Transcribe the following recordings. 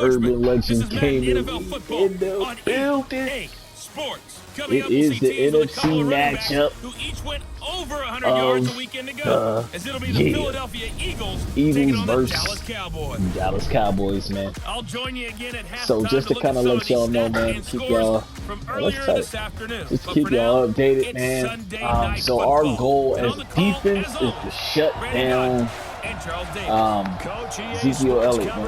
urban legend This is Madden came NFL football in the on building. EA Sports. Coming It up, we'll is see the teams with a couple NFC of running backs matchup who each went over 100 yards a weekend ago, as it'll be the Philadelphia Eagles taking on the versus Dallas Cowboys. Dallas Cowboys, man. I'll join you again at halftime. So just to kind of let y'all know, man, keep y'all from earlier this afternoon. just But keep for y'all now, updated, it's man. Sunday night So football. our goal And as on the call, defense as is always, to shut Brandon down Hunt and Charles Davis. Ezekiel Elliott, man. I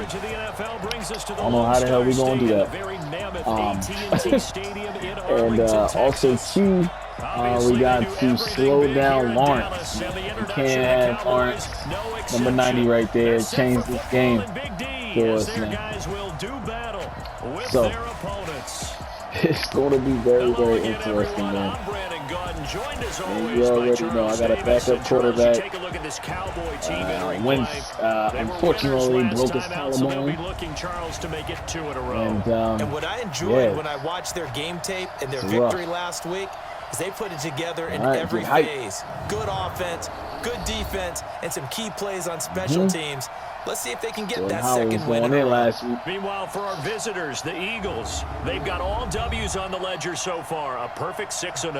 don't know how the hell we gonna do that. And also too, we got to slow down Lawrence. We can't have Lawrence, number 90 right there, change this game for us, man. So it's going to be very, very interesting, man. And you already know I got a backup quarterback. Wentz, unfortunately, broke his collarbone. And what I enjoyed when I watched their game tape and their victory last week is they put it together in every phase. Good offense, good defense, and some key plays on special teams. Let's see if they can get that second win. Meanwhile, for our visitors, the Eagles, they've got all W's on the ledger so far, a perfect 6-0.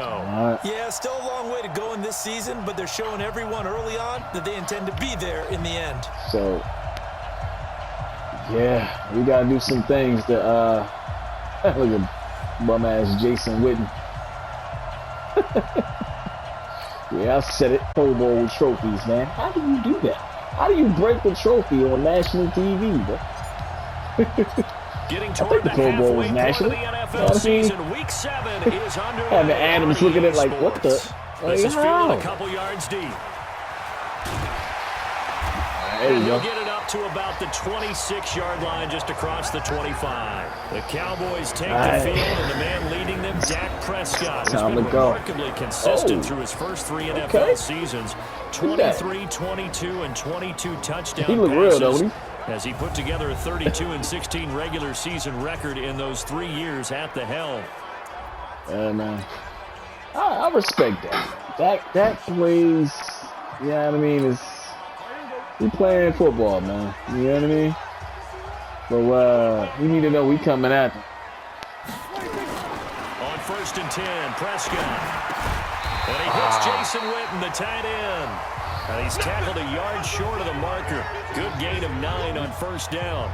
Yeah, still a long way to go in this season, but they're showing everyone early on that they intend to be there in the end. So, yeah, we got to do some things to, look at bum-ass Jason Witten. Yeah, I said it, Pro Bowl trophies, man. How do you do that? How do you break the trophy on national TV, bro? Getting I think the Pro Bowl was national. The NFL season, week 7 is underway. And the Adams looking at it like, what the? This is fielded a couple yards deep. There you go. Get it up to about the 26-yard line, just across the 25. The Cowboys take the field, and the man leading them, Dak Prescott, has been remarkably consistent through his first 3 NFL seasons. 23, 22, and 22 touchdown he look passes, real, don't he? as he put together a 32-16 regular season record in those 3 years at the helm. Man, I respect that. That plays, you know what I mean? We playing football, man. You know what I mean? But we need to know we coming at them. On 1st and 10, Prescott. And he hits Jason Witten, the tight end. And he's tackled a yard short of the marker. Good gain of 9 on 1st down.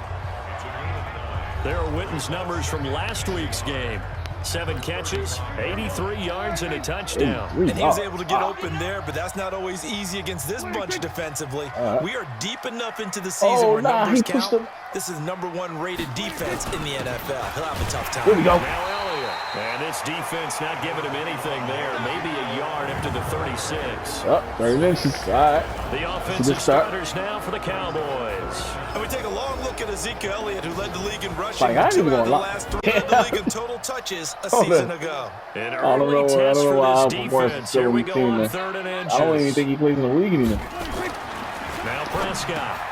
There are Witten's numbers from last week's game. 7 catches, 83 yards, and a touchdown. And he was able to get open there, but that's not always easy against this bunch defensively. We are deep enough into the season where numbers count. This is #1 rated defense in the NFL. He'll have a tough time. Here we go. Now Elliott. And this defense not giving him anything there. Maybe a yard up to the 36. 30 inches. All right. The offensive starters now for the Cowboys. And we take a long look at Ezekiel Elliott, who led the league in rushing. Like, I ain't 2 even out of the gonna last 3 led the league in total touches a season ago. An I don't early know test for why this I'm defense. Here we go on man. 3rd and inches. I don't even think he plays in the league anymore. Now Prescott.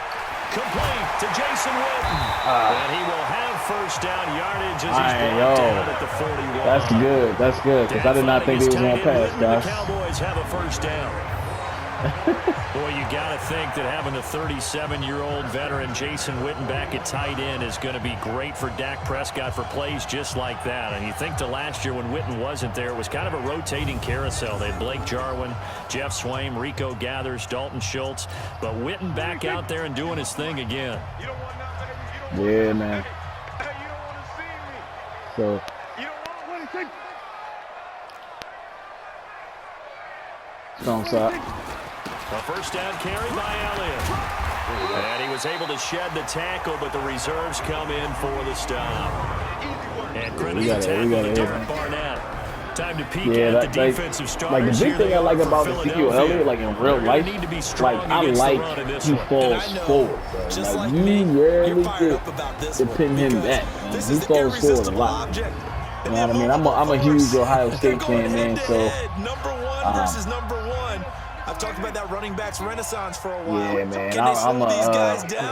Complete to Jason Witten. And he will have 1st down yardage as he's brought down at the 41. That's good. That's good. Because I did not think he was going to pass, guys. The Cowboys have a 1st down. Boy, you got to think that having the 37-year-old veteran Jason Witten back at tight end is going to be great for Dak Prescott for plays just like that. And you think to last year when Witten wasn't there, it was kind of a rotating carousel. They had Blake Jarwin, Jeff Swaim, Rico Gathers, Dalton Schultz. But Witten back out there and doing his thing again. Yeah, man. So. Strong side. A 1st down carry by Elliott. And he was able to shed the tackle, but the reserves come in for the stop. And credit the tackle to Derek Barnett. Time to peek at the defensive starters. Like, the big thing I like about Ezekiel Elliott, like in real life, like, I like he falls forward. Like, you rarely get to pin him back, man. He falls forward a lot. You know what I mean? I'm a huge Ohio State fan, man, so. #1 versus #1. I've talked about that running backs renaissance for a while. Yeah, man. I'm a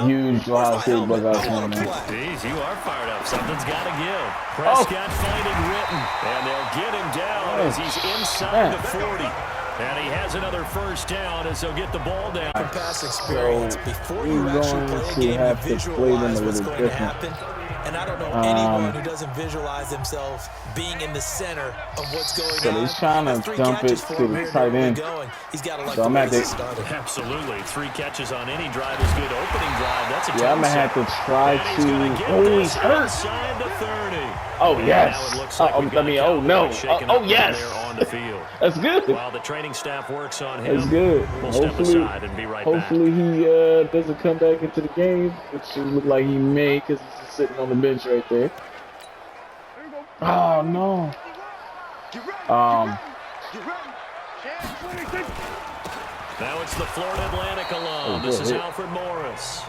huge Ohio State Buckeyes fan, man. Jeez, you are fired up. Something's got to give. Prescott finding Witten, and they'll get him down as he's inside the 40. And he has another 1st down as they'll get the ball down. From past experience, before you actually play a game, you visualize what's going to happen. And I don't know anyone who doesn't visualize themselves being in the center of what's going on. So he's trying to dump it to the tight end. He's got to like so the way this started. Absolutely. 3 catches on any drive is good. Opening drive, that's a I'm going to have to try to... Oh, he's hurt. Inside the 30. Oh, yes. Now it looks like oh, no. Oh, yes. On the field. That's good. While the training staff works on him, that's good. We'll step aside and be right back. Hopefully he doesn't come back into the game, which should look like he may because he's just sitting on the bench right there. Oh, no. Now it's the Florida Atlantic alone. This is Alfred Morris.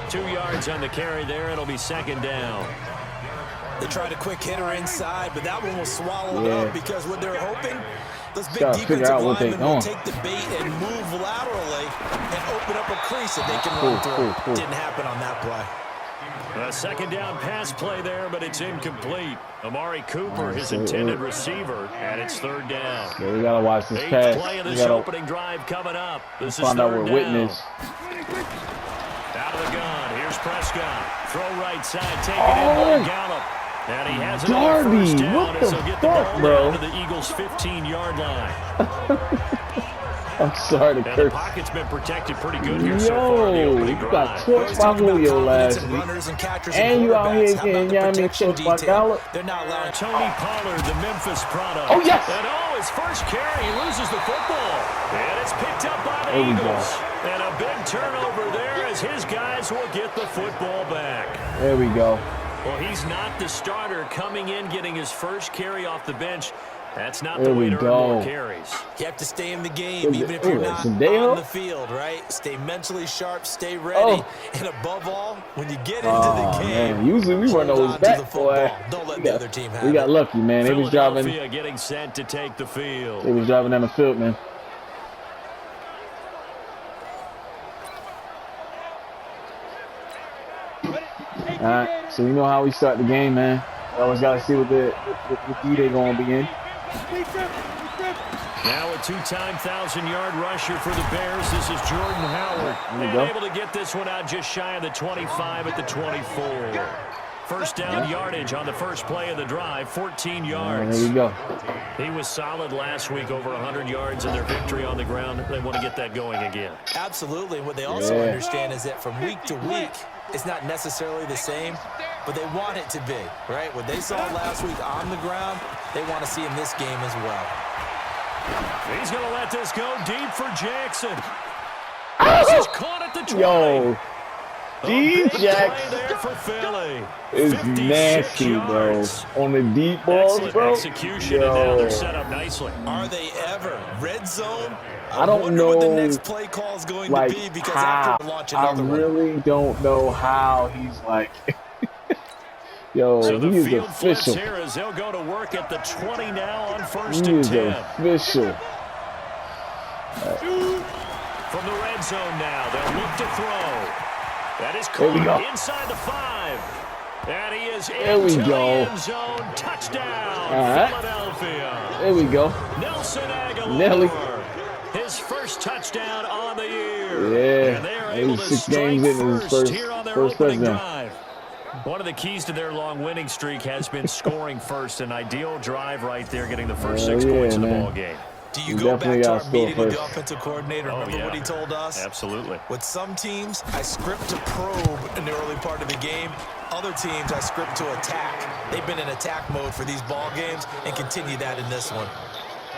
2 yards on the carry there. It'll be 2nd down. They tried a quick hitter inside, but that one was swallowed up because what they're hoping, those big defensive linemen will take the bait and move laterally and open up a crease that they can run through. Didn't happen on that play. A 2nd down pass play there, but it's incomplete. Amari Cooper, his intended receiver, and it's 3rd down. Yeah, we got to watch this pass. 8th play of this opening drive coming up. This is 3rd down. Find out we're witness. Out of the gun. Here's Prescott. Throw right side. Take it in. Gallup. And he has another first down. What the fuck, bro? To the Eagles' 15-yard line. I'm sorry to curse. The pocket's been protected pretty good here so far in the opening you got torched by Julio last week. And you out here getting, torched by Gallup. They're not allowing Tony Pollard, the Memphis product. Oh, yes. And his first carry, he loses the football. And it's picked up by the Eagles. And a big turnover there as his guys will get the football back. There we go. Well, he's not the starter coming in, getting his first carry off the bench. That's not the way to earn more carries. You have to stay in the game, even if you're not on the field, right? Stay mentally sharp, stay ready, and above all, when you get into the game, man. Usually we run those back, boy. Don't let the other team have it. We got lucky, man. They was driving. Getting set to take the field. They was driving down the field, man. All right, so you know how we start the game, man. Always got to see what the they're going to be in. Now a 2-time 1,000-yard rusher for the Bears. This is Jordan Howard. And able to get this one out just shy of the 25 at the 24. First down yardage on the first play of the drive, 14 yards. There we go. He was solid last week, over 100 yards in their victory on the ground. They want to get that going again. Absolutely. What they also understand is that from week to week, it's not necessarily the same, but they want it to be, right? What they saw last week on the ground, they want to see in this game as well. He's going to let this go deep for Jackson. This is caught at the 20. Yo, D. Jackson there for Philly. is nasty, bro. On the deep balls, bro. Execution, and now they're set up nicely. Are they ever? Red zone? I don't know what the next play call is going to be, because after launching another I really don't know how he's like... Yo, so he is field official. Here as they'll go to work at the 20 now on first He and is 10. official. From the red zone now, they'll look to throw. That is caught inside the 5. And he is into the end zone. Touchdown, Philadelphia. There we go. Nelson Aguilar. Nelly. His first touchdown on the year. Yeah. And they are able to 6 strike games in his first here on their opening touchdown. drive. One of the keys to their long winning streak has been scoring first. An ideal drive right there, getting the first 6 points in the ball game. Do you go back to our meeting with the offensive coordinator? Remember what he told us? Absolutely. With some teams, I script to probe in the early part of the game. Other teams, I script to attack. They've been in attack mode for these ball games and continue that in this one.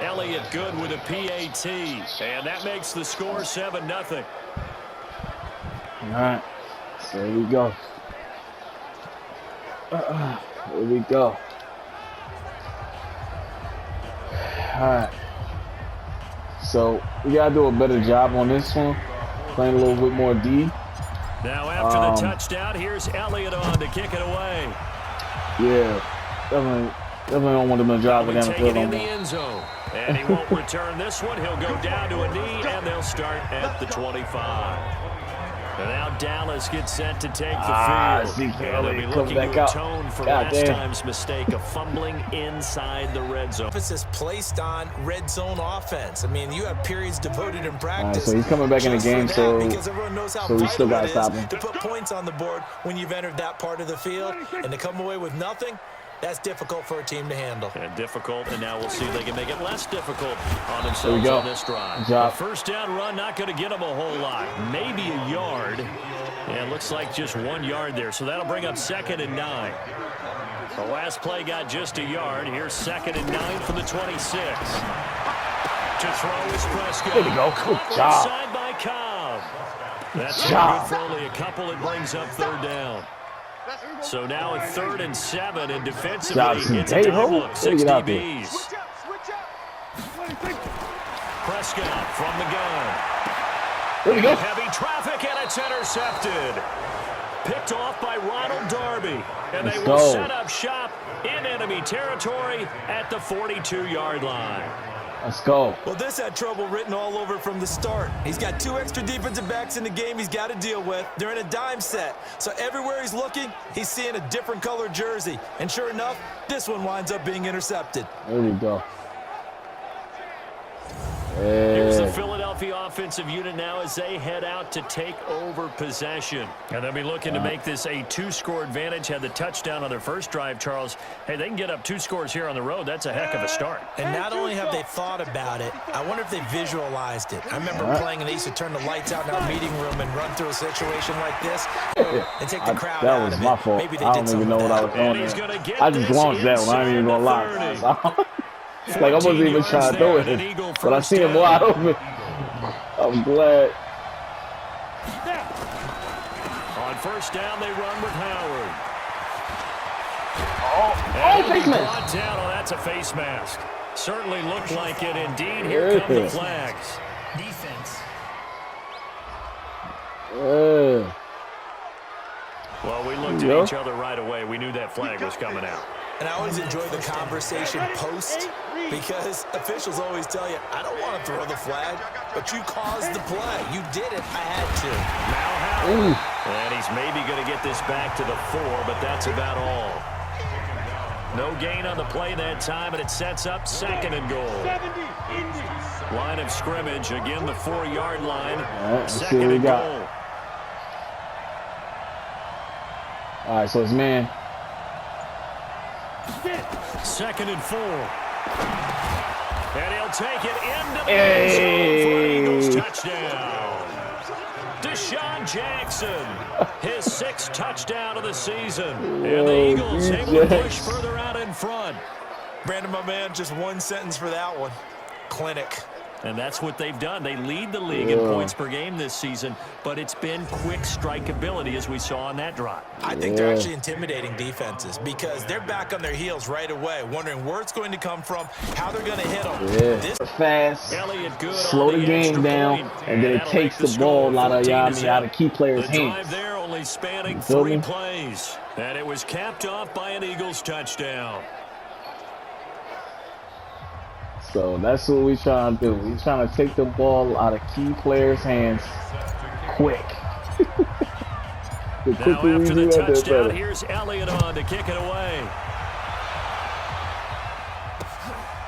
Elliott good with a PAT, and that makes the score 7-0. All right, so here we go. Here we go. All right. So we gotta do a better job on this one. Playing a little bit more D. Now after the touchdown, here's Elliott on to kick it away. Yeah, definitely don't want him to drive it down the field in the end zone. And he won't return this one. He'll go down to a knee, and they'll start at the 25. And now Dallas gets set to take the field. And they'll be looking to atone for last time's mistake of fumbling inside the red zone. Emphasis placed on red zone offense. I mean, you have periods devoted in practice. So he's coming back in the game, so we still got to stop him. To put points on the board when you've entered that part of the field, and to come away with nothing, that's difficult for a team to handle. And difficult, and now we'll see if they can make it less difficult on themselves on this drive. The first down run, not going to get them a whole lot. Maybe a yard. And it looks like just 1 yard there. So that'll bring up 2nd and 9. The last play got just a yard. Here's 2nd and 9 from the 26. To throw is Prescott. There we go. Good job. Side by Cobb. That's good for only a couple. It brings up 3rd down. So now a 3rd and 7, and defensively, it's a time look. 6 DBs. Prescott from the gun. There we go. Heavy traffic, and it's intercepted. Picked off by Ronald Darby. And they will set up shop in enemy territory at the 42-yard line. Let's go. Well, this had trouble written all over from the start. He's got 2 extra defensive backs in the game he's got to deal with. They're in a dime set. So everywhere he's looking, he's seeing a different color jersey. And sure enough, this one winds up being intercepted. There we go. Here's the Philadelphia offensive unit now as they head out to take over possession. And they'll be looking to make this a 2-score advantage. Had the touchdown on their first drive, Charles. Hey, they can get up 2 scores here on the road. That's a heck of a start. And not only have they thought about it, I wonder if they visualized it. I remember playing and they used to turn the lights out in our meeting room and run through a situation like this and take the crowd out of it. That was my fault. Maybe they I did don't even know what I was doing. I just launched that one. I ain't even gonna lie. Like, I wasn't even trying to throw it, but I seen him wide open. I'm glad. On first down, they run with Howard. Face mask. That's a face mask. Certainly looked like it indeed. Here come the flags. Defense. Well, we looked at each other right away. We knew that flag was coming out. And I always enjoy the conversation post because officials always tell you, I don't want to throw the flag, but you caused the play. You did it. I had to. Now Howard. And he's maybe going to get this back to the 4, but that's about all. No gain on the play that time, and it sets up 2nd and goal. Line of scrimmage, again the 4-yard line. Right, 2nd and goal. All right, so it's man. 2nd and 4. And he'll take it into the end zone for an Eagles touchdown. Deshaun Jackson, his 6th touchdown of the season. And the Eagles able to push further out in front. Brandon, my man, just 1 sentence for that one. Clinic. And that's what they've done. They lead the league in points per game this season, but it's been quick strikeability as we saw on that drive. I think they're actually intimidating defenses because they're back on their heels right away, wondering where it's going to come from, how they're going to hit them. This fast, slow the game down, and then it takes the ball out of key players' hands. The drive there only spanning 3 plays, and it was capped off by an Eagles touchdown. So that's what we're trying to do. We're trying to take the ball out of key players' hands quick. Now after the touchdown, here's Elliott on to kick it away.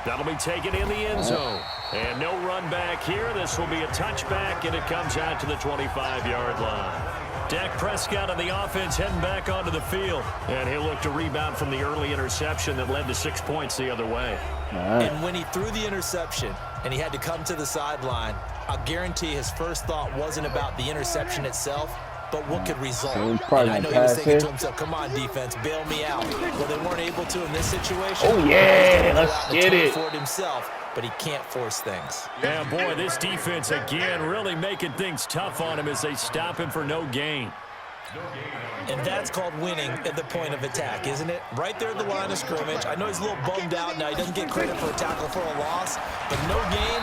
That'll be taken in the end zone. And no run back here. This will be a touchback, and it comes out to the 25-yard line. Dak Prescott on the offense heading back onto the field. And he'll look to rebound from the early interception that led to 6 points the other way. And when he threw the interception and he had to come to the sideline, I'll guarantee his first thought wasn't about the interception itself, but what could result. And I know he was thinking to himself, come on, defense, bail me out. Well, they weren't able to in this situation. Oh, yeah, let's get it. For it himself, but he can't force things. Yeah, boy, this defense again really making things tough on him as they stop him for no gain. And that's called winning at the point of attack, isn't it? Right there at the line of scrimmage. I know he's a little bummed out now. He doesn't get credit for a tackle for a loss, but no gain,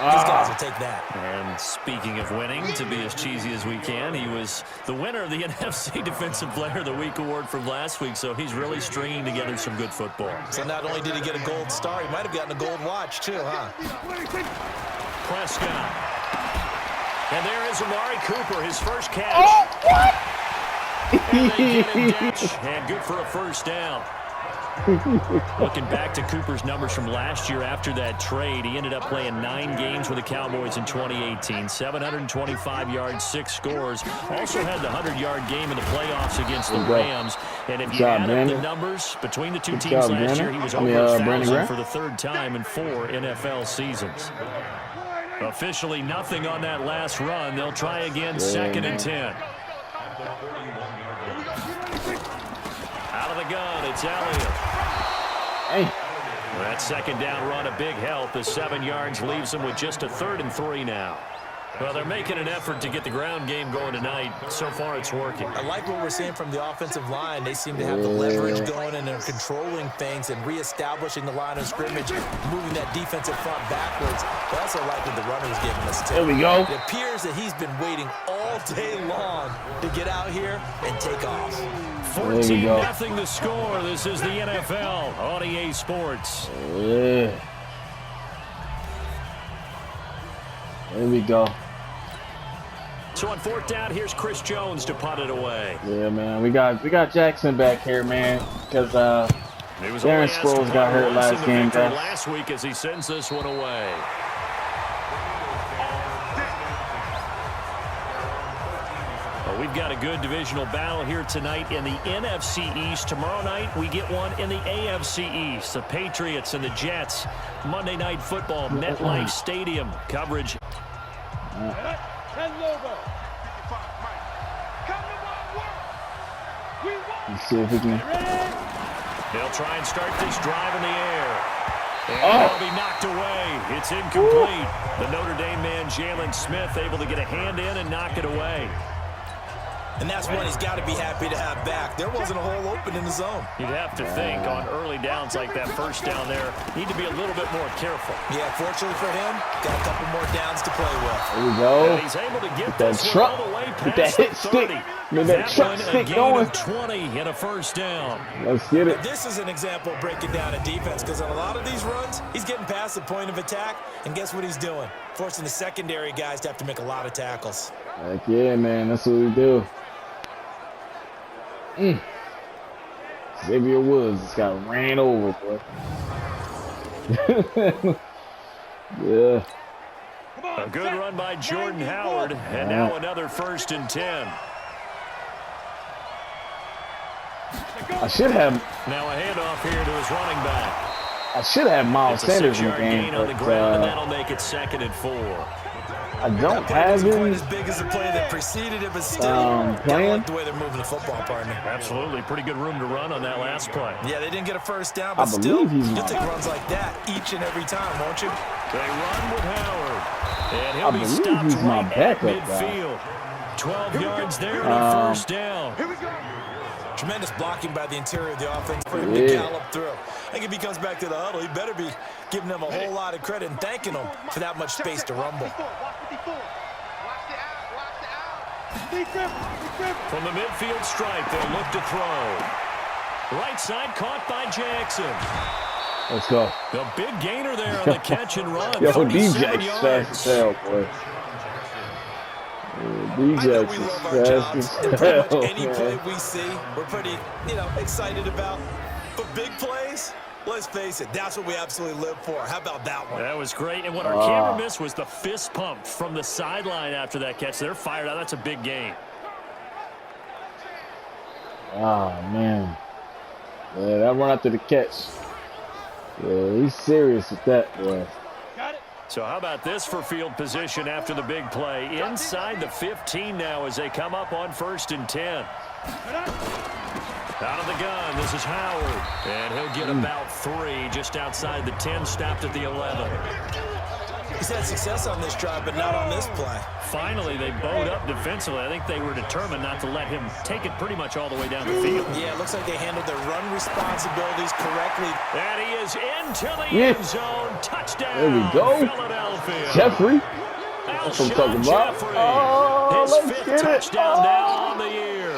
these guys will take that. And speaking of winning, to be as cheesy as we can, he was the winner of the NFC Defensive Player of the Week award from last week, so he's really stringing together some good football. So not only did he get a gold star, he might have gotten a gold watch too, huh? Prescott. And there is Amari Cooper, his first catch. Oh, what? And they get him down. And good for a first down. Looking back to Cooper's numbers from last year after that trade, he ended up playing 9 games with the Cowboys in 2018. 725 yards, 6 scores. Also had the 100-yard game in the playoffs against the Rams. And if you add up the numbers between the two teams last year, he was over 1,000 for the 3rd time in 4 NFL seasons. Officially nothing on that last run. They'll try again, 2nd and 10. Out of the gun, it's Elliott. Hey. That 2nd down run, a big help. The 7 yards leaves them with just a 3rd and 3 now. Well, they're making an effort to get the ground game going tonight. So far, it's working. I like what we're seeing from the offensive line. They seem to have the leverage going, and they're controlling things and reestablishing the line of scrimmage, moving that defensive front backwards. But I also like what the runner is giving us, too. There we go. It appears that he's been waiting all day long to get out here and take off. 14-0 the score. This is the NFL on EA Sports. Yeah. There we go. So on 4th down, here's Chris Jones to punt it away. Yeah, man. We got Jackson back here, man, because Darren Sproles got hurt last game. Last week as he sends this one away. Well, we've got a good divisional battle here tonight in the NFC East. Tomorrow night, we get one in the AFC East. The Patriots and the Jets. Monday Night Football, MetLife Stadium coverage. Let's see if we can. They'll try and start this drive in the air. And it'll be knocked away. It's incomplete. The Notre Dame man, Jalen Smith, able to get a hand in and knock it away. And that's one he's got to be happy to have back. There wasn't a hole open in the zone. You'd have to think on early downs like that first down there, need to be a little bit more careful. Yeah, fortunately for him, got a couple more downs to play with. There we go. And he's able to get that this truck. one all the way Get past that hit the 30. stick. Get that truck stick going. 20 and a first down. Let's get it. This is an example of breaking down a defense, because on a lot of these runs, he's getting past the point of attack, and guess what he's doing? Forcing the secondary guys to have to make a lot of tackles. Heck yeah, man. That's what we do. Xavier Woods just got ran over, boy. Yeah. A good run by Jordan Howard, and now another 1st and 10. I should have. Now a handoff here to his running back. I should have Miles Sanders in the game, gain on the ground, and that'll make it 2nd and 4. I don't have him. Quite as big as the play that preceded it, but still playing like the way they're moving the football, partner. Absolutely, pretty good room to run on that last play. Yeah, they didn't get a first down, but still, you'll take runs like that each and every time, won't you? They run with Howard, and he'll be stopped right at midfield. 12 yards there and a first down. Here we go. Tremendous blocking by the interior of the offense for him to gallop through. I think if he comes back to the huddle, he better be giving them a whole lot of credit and thanking them for that much space to rumble. From the midfield stripe, they'll look to throw. Right side caught by Jackson. Let's go. The big gainer there on the catch and run. Yo, DJ's fast as hell, boy. DJ's fast as hell. Any play we see, we're pretty, excited about. But big plays, let's face it, that's what we absolutely live for. How about that one? That was great. And what our camera missed was the fist pump from the sideline after that catch. They're fired out. That's a big gain. Oh, man. Yeah, that run after the catch. Yeah, he's serious with that, boy. So how about this for field position after the big play? Inside the 15 now as they come up on 1st and 10. Out of the gun, this is Howard. And he'll get about 3 just outside the 10, stopped at the 11. He's had success on this drive, but not on this play. Finally, they bowed up defensively. I think they were determined not to let him take it pretty much all the way down the field. Yeah, it looks like they handled their run responsibilities correctly. And he is into the end zone. Touchdown, there we go. Philadelphia. Jeffrey. That's what I'm talking about. Oh, his 5th touchdown now on the year.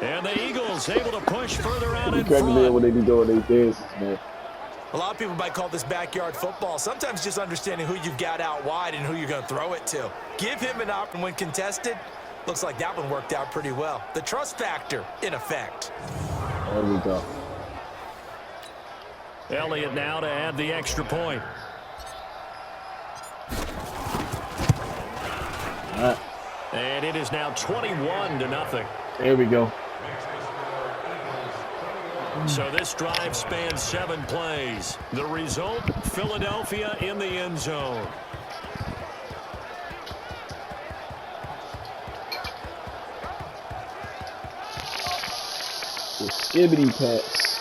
And the Eagles able to push further out in front. What they be doing these dances, man. A lot of people might call this backyard football. Sometimes just understanding who you've got out wide and who you're going to throw it to. Give him an option when contested. Looks like that one worked out pretty well. The trust factor in effect. There we go. Elliott now to add the extra point. All right. And it is now 21-0. There we go. So this drive spans 7 plays. The result, Philadelphia in the end zone. The skibbity pass.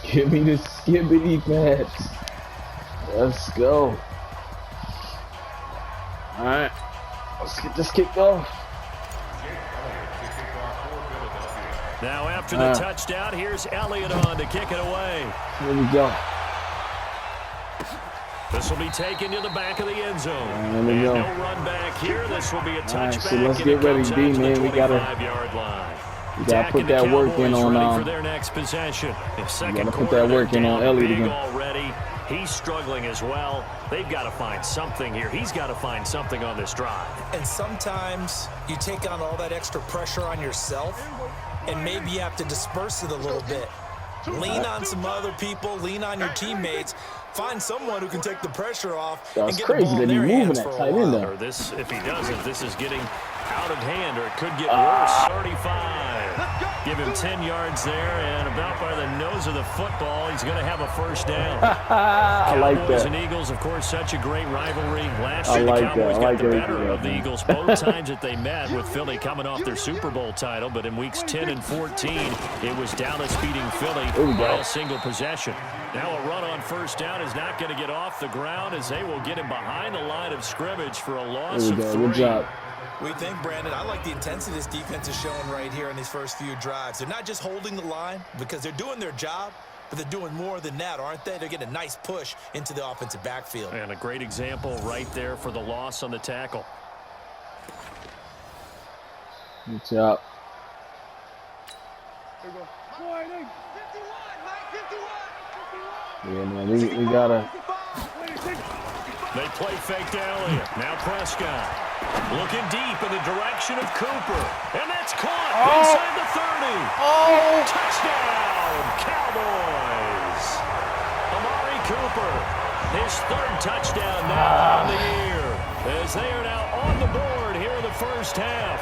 Give me the skibbity pass. Let's go. All right. Let's get this kicked off. Now after the touchdown, here's Elliott on to kick it away. Here we go. This will be taken to the back of the end zone. And no run back here. This will be a touchback. Right, so let's get ready, D, man. We gotta put that work in on for their next possession. We gotta put that work in on Elliott again. Already. He's struggling as well. They've got to find something here. He's got to find something on this drive. And sometimes you take on all that extra pressure on yourself, and maybe you have to disperse it a little bit. Lean on some other people. Lean on your teammates. Find someone who can take the pressure off and get the ball in their hands for a while. Or this, if he doesn't, this is getting out of hand, or it could get worse. 35. Give him 10 yards there, and about by the nose of the football, he's going to have a first down. I like Cowboys that. and Eagles, of course, such a great rivalry. Last year, the Cowboys got the better of the Eagles both times that they met, with Philly coming off their Super Bowl title. But in weeks 10 and 14, it was Dallas beating Philly by a single possession. Now a run on first down is not going to get off the ground, as they will get him behind the line of scrimmage for a loss of 3. Good job. We think, Brandon, I like the intensity this defense is showing right here in these first few drives. They're not just holding the line because they're doing their job, but they're doing more than that, aren't they? They're getting a nice push into the offensive backfield. And a great example right there for the loss on the tackle. Good job. Yeah, man, we gotta. They play fake to Elliott. Now Prescott. Looking deep in the direction of Cooper. And that's caught inside the 30. Oh! Touchdown, Cowboys. Amari Cooper, his 3rd touchdown now on the year, as they are now on the board here in the first half.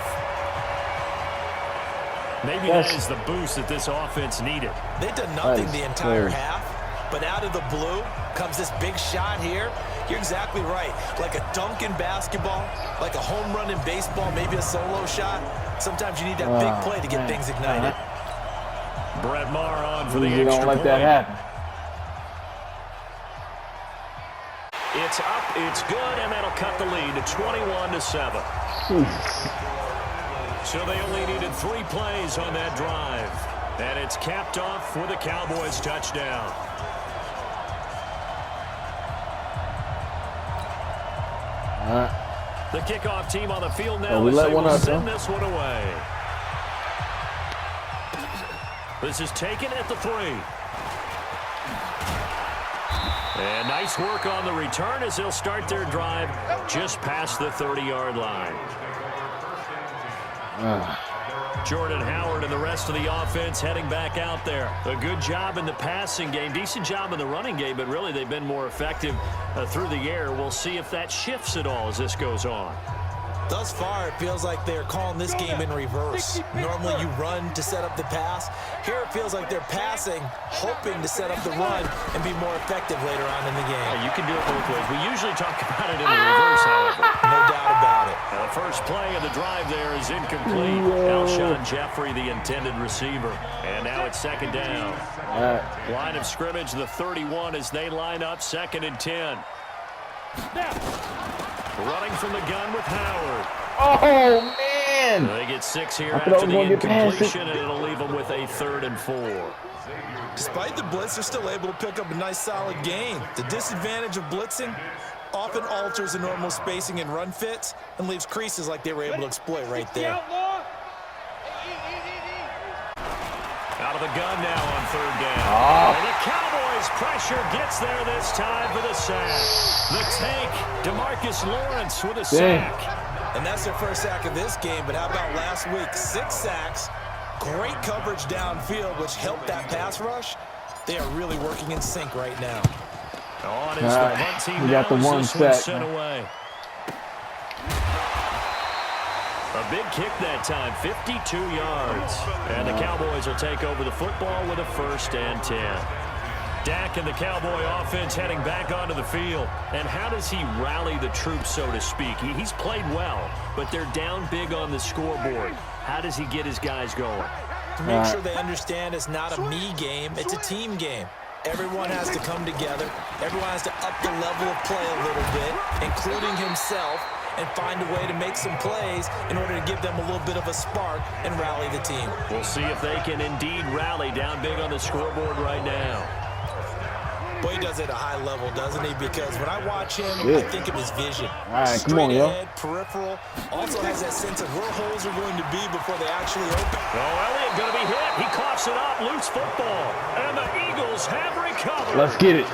Maybe that is the boost that this offense needed. They've done nothing the entire half, but out of the blue comes this big shot here. You're exactly right. Like a dunk in basketball, like a home run in baseball, maybe a solo shot. Sometimes you need that big play to get things ignited. Brett Maher on for the extra point. You don't let that happen. It's up, it's good, and that'll cut the lead to 21-7. So they only needed 3 plays on that drive. And it's capped off with a Cowboys touchdown. The kickoff team on the field now as they will send this one away. This is taken at the 3. And nice work on the return as they'll start their drive just past the 30-yard line. Jordan Howard and the rest of the offense heading back out there. A good job in the passing game, decent job in the running game, but really they've been more effective through the air. We'll see if that shifts at all as this goes on. Thus far, it feels like they're calling this game in reverse. Normally you run to set up the pass. Here it feels like they're passing, hoping to set up the run and be more effective later on in the game. Yeah, you can do it both ways. We usually talk about it in the reverse, however. No doubt about it. Now, the first play of the drive there is incomplete. Alshon Jeffrey, the intended receiver. And now it's 2nd down. Line of scrimmage, the 31 as they line up 2nd and 10. Running from the gun with Howard. Oh, man! They get 6 here after the incompletion, and it'll leave them with a 3rd and 4. Despite the blitz, they're still able to pick up a nice, solid gain. The disadvantage of blitzing often alters the normal spacing and run fits and leaves creases like they were able to exploit right there. the gun now on third down. And the Cowboys pressure gets there this time for the sack. The tank, DeMarcus Lawrence with a sack. And that's their first sack of this game, but how about last week? 6 sacks, great coverage downfield, which helped that pass rush. They are really working in sync right now. On is the punt team. We got the one sack. Away. A big kick that time, 52 yards. And the Cowboys will take over the football with a 1st and 10. Dak and the Cowboy offense heading back onto the field. And how does he rally the troops, so to speak? He's played well, but they're down big on the scoreboard. How does he get his guys going? To make sure they understand it's not a me game, it's a team game. Everyone has to come together. Everyone has to up the level of play a little bit, including himself, and find a way to make some plays in order to give them a little bit of a spark and rally the team. We'll see if they can indeed rally down big on the scoreboard right now. Boy, he does it at a high level, doesn't he? Because when I watch him, I think of his vision. All right, come on, yo. Peripheral. Also has that sense of where holes are going to be before they actually open. Oh, Elliott going to be hit. He coughs it up. Loose football. And the Eagles have recovered. Let's get it.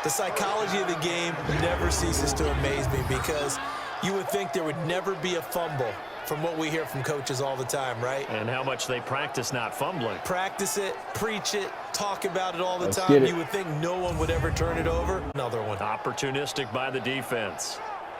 The psychology of the game never ceases to amaze me because you would think there would never be a fumble from what we hear from coaches all the time, right? And how much they practice not fumbling. Practice it, preach it, talk about it all the time. You would think no one would ever turn it over. Another one. Opportunistic by the defense.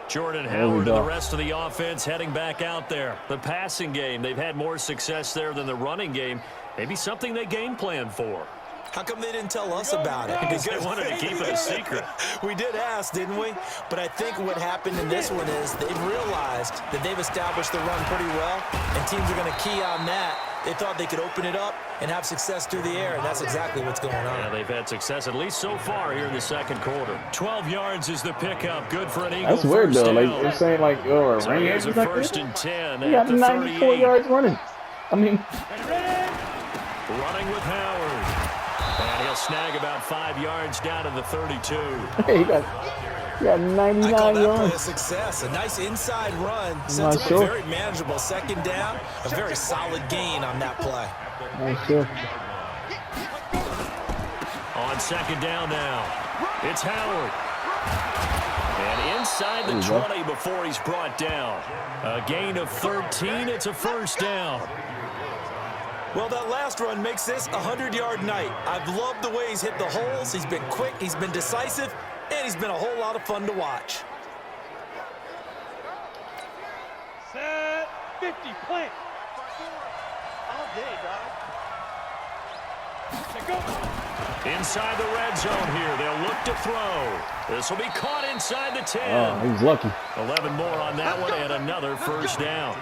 Jordan Howard and the rest of the offense heading back out there. The passing game, they've had more success there than the running game. Maybe something they game plan for. How come they didn't tell us about it? Because they wanted to keep it a secret. We did ask, didn't we? But I think what happened in this one is they've realized that they've established the run pretty well, and teams are going to key on that. They thought they could open it up and have success through the air, and that's exactly what's going on. Yeah, they've had success, at least so far, here in the second quarter. 12 yards is the pickup. Good for an Eagle. That's weird, though. Like, they're saying, like, a so ring here's a like 1st and 10 he got at the 94 38. yards running. I mean. Running with Howard. And he'll snag about 5 yards down to the 32. Hey, he got 99 I call that yards. play a success. A nice inside run. Sets up a very manageable 2nd down. A very solid gain on that play. On 2nd down now, it's Howard. And inside the 20 before he's brought down. A gain of 13. It's a 1st down. Well, that last run makes this a 100-yard night. I've loved the way he's hit the holes. He's been quick, he's been decisive, and he's been a whole lot of fun to watch. Set 50, plant. All day, dog. Inside the red zone here. They'll look to throw. This will be caught inside the 10. Oh, he's lucky. 11 more on that one and another 1st down.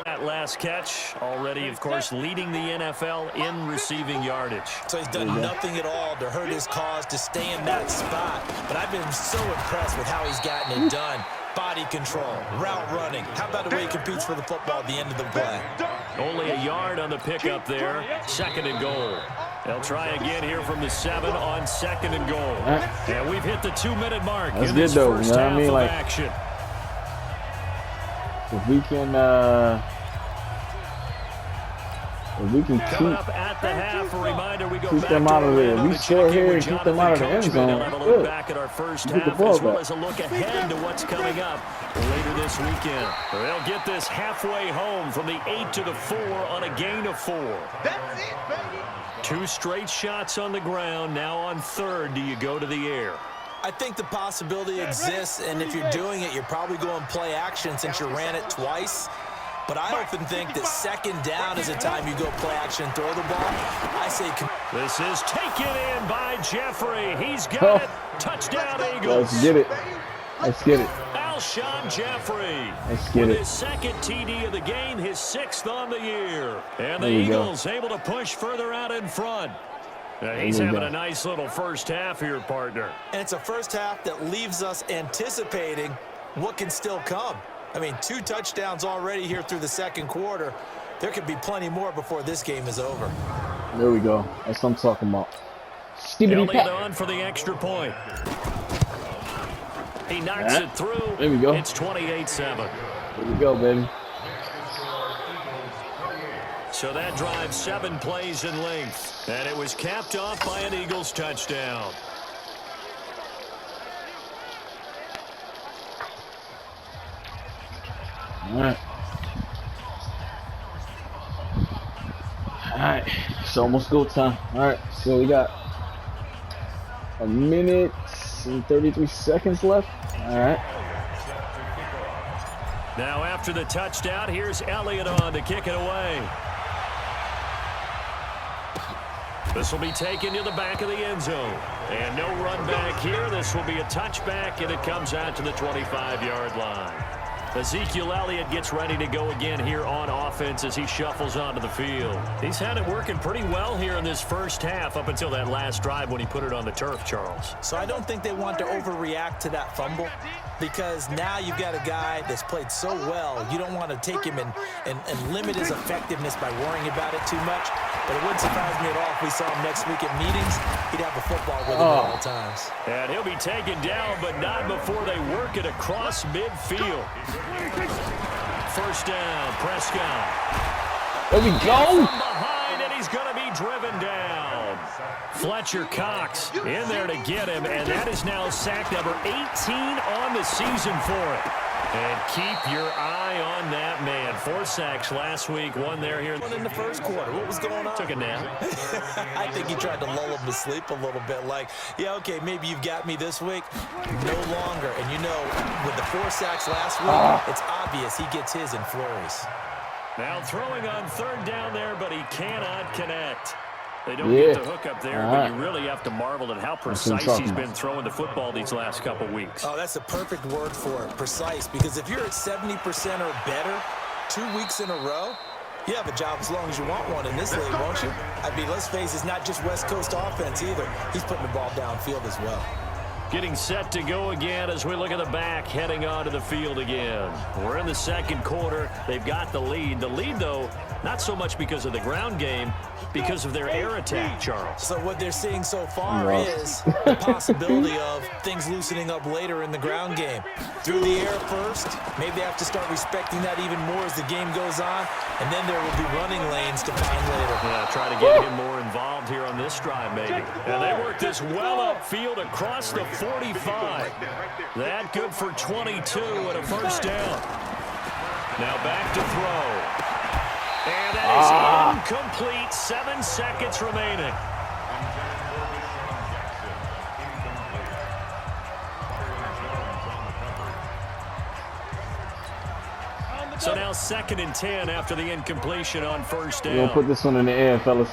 That last catch already, of course, leading the NFL in receiving yardage. So he's done nothing at all to hurt his cause, to stay in that spot. But I've been so impressed with how he's gotten it done. Body control, route running. How about the way he competes for the football at the end of the play? Only a yard on the pickup there. 2nd and goal. They'll try again here from the 7 on 2nd and goal. And we've hit the 2-minute mark in this first half of action. If we can Coming up at the half, a reminder, we go keep back them out of there. We score here and keep them out of the end zone. We'll have a look back at our first half as well as a look ahead to what's coming up later this weekend. They'll get this halfway home from the 8 to the 4 on a gain of 4. That's it, baby. 2 straight shots on the ground. Now on 3rd, do you go to the air? I think the possibility exists, and if you're doing it, you're probably going play action since you ran it twice. But I often think that 2nd down is a time you go play action, throw the ball. I say... This is taken in by Jeffrey. He's got it. Touchdown, Eagles. Let's get it. Let's get it. Alshon Jeffrey. Let's get it. His 2nd TD of the game, his 6th on the year. And the Eagles able to push further out in front. He's having a nice little first half here, partner. And it's a first half that leaves us anticipating what can still come. I mean, 2 touchdowns already here through the 2nd quarter. There could be plenty more before this game is over. There we go. That's what I'm talking about. Elliott on for the extra point. He knocks it through. There we go. It's 28-7. There we go, baby. So that drive 7 plays in length. And it was capped off by an Eagles touchdown. All right. All right. It's almost go time. All right. So we got a minute and 33 seconds left. All right. Now after the touchdown, here's Elliott on to kick it away. This will be taken to the back of the end zone. And no run back here. This will be a touchback, and it comes out to the 25-yard line. Ezekiel Elliott gets ready to go again here on offense as he shuffles onto the field. He's had it working pretty well here in this first half up until that last drive when he put it on the turf, Charles. So I don't think they want to overreact to that fumble, because now you've got a guy that's played so well. You don't want to take him and limit his effectiveness by worrying about it too much. But it wouldn't surprise me at all if we saw him next week at meetings. He'd have a football with him at all times. And he'll be taken down, but not before they work it across midfield. First down, Prescott. There we go. From behind, and he's going to be driven down. Fletcher Cox in there to get him, and that is now sack number 18 on the season for it. And keep your eye on that man. 4 sacks last week, 1 there here. In the first quarter, what was going on? Took a nap. I think he tried to lull him to sleep a little bit. Like, yeah, okay, maybe you've got me this week. No longer. And you know, with the 4 sacks last week, it's obvious he gets his in flurries. Now throwing on 3rd down there, but he cannot connect. They don't get the hook up there, but you really have to marvel at how precise he's been throwing the football these last couple weeks. Oh, that's a perfect word for it, precise, because if you're at 70% or better 2 weeks in a row, you have a job as long as you want one in this league, won't you? I mean, let's face it, it's not just West Coast offense either. He's putting the ball downfield as well. Getting set to go again as we look at the back, heading onto the field again. We're in the second quarter. They've got the lead. The lead, though, not so much because of the ground game, because of their air attack, Charles. So what they're seeing so far is the possibility of things loosening up later in the ground game. Through the air first, maybe they have to start respecting that even more as the game goes on, and then there will be running lanes to find later. Yeah, try to get him more involved here on this drive, maybe. And they work this well upfield across the 45. That good for 22 and a first down. Now back to throw. And that is incomplete. 7 seconds remaining. So now 2nd and 10 after the incompletion on first down. We'll put this one in the air, fellas.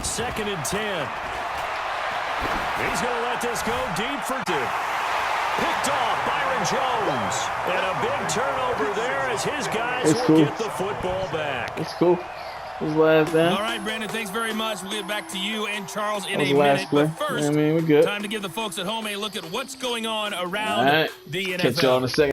2nd and 10. He's going to let this go deep for 2. Picked off Byron Jones. And a big turnover there as his guys will get the football back. It's cool. His last down. All right, Brandon, thanks very much. We'll get back to you and Charles in a minute. Play. But first, we're good. Time to give the folks at home a look at what's going on around the NFL. Catch y'all in a second.